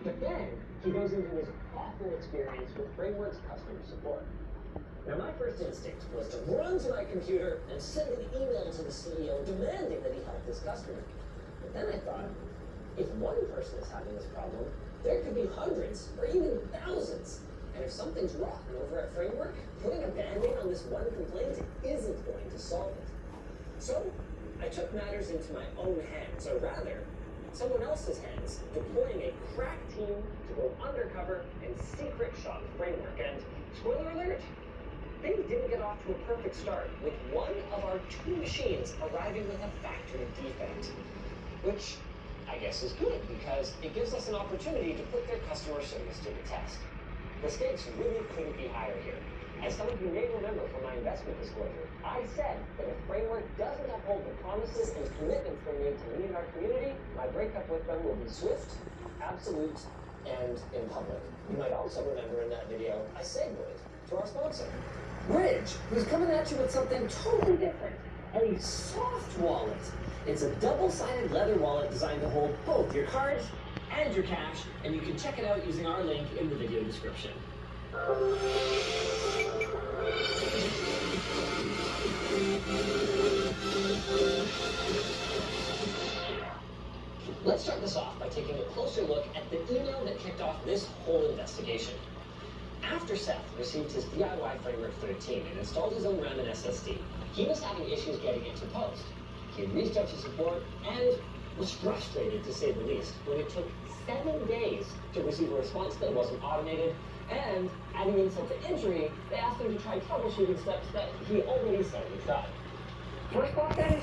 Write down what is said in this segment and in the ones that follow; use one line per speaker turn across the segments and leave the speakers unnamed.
But then he goes into his awful experience with Framework's customer support. Now, my first instinct was to run to my computer and send an email to the CEO demanding that he help this customer. But then I thought, if one person is having this problem, there could be hundreds or even thousands. And if something's rotten over at Framework, putting a band-aid on this one complaint isn't going to solve it. So, I took matters into my own hands, or rather, someone else's hands, deploying a crack team to go undercover and secret shop Framework. And, spoiler alert, things didn't get off to a perfect start, with one of our two machines arriving with a factory defect. Which, I guess, is good, because it gives us an opportunity to put their customer service to the test. The stakes really couldn't be higher here. As some of you may remember from my investment disclosure, I said that if Framework doesn't uphold the promises and commitments they made to me and our community, my breakup with them will be swift, absolute, and in public. You might also remember in that video, I segued to our sponsor, Bridge, who's coming at you with something totally different, a soft wallet. It's a double-sided leather wallet designed to hold both your cards and your cash, and you can check it out using our link in the video description. Let's start this off by taking a closer look at the email that kicked off this whole investigation. After Seth received his DIY Framework 13 and installed his own RAM and SSD, he was having issues getting it to post. He had reached out to support and was frustrated, to say the least, when it took 7 days to receive a response that wasn't automated, and adding insult to injury, they asked him to try troubleshooting steps that he already said he tried. First block then?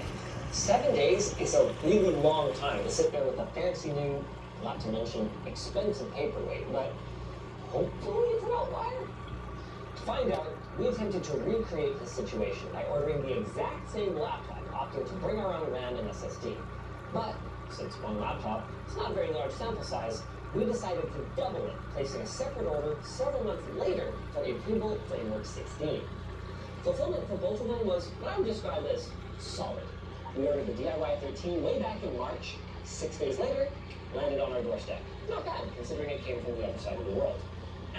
7 days is a really long time to sit there with a fancy new, not to mention expensive paperweight, but hopefully it's an outlier. To find out, we attempted to recreate the situation by ordering the exact same laptop, opting to bring our own RAM and SSD. But, since one laptop is not a very large sample size, we decided to double it, placing a separate order several months later for a Prebuilt Framework 16. Fulfillment for both of them was what I would describe as solid. We ordered the DIY 13 way back in March. 6 days later, landed on our doorstep. Not bad, considering it came from the other side of the world.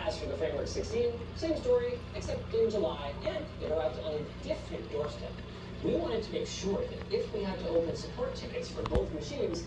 As for the Framework 16, same story, except in July, and it arrived on a different doorstep. We wanted to make sure that if we had to open support tickets for both machines,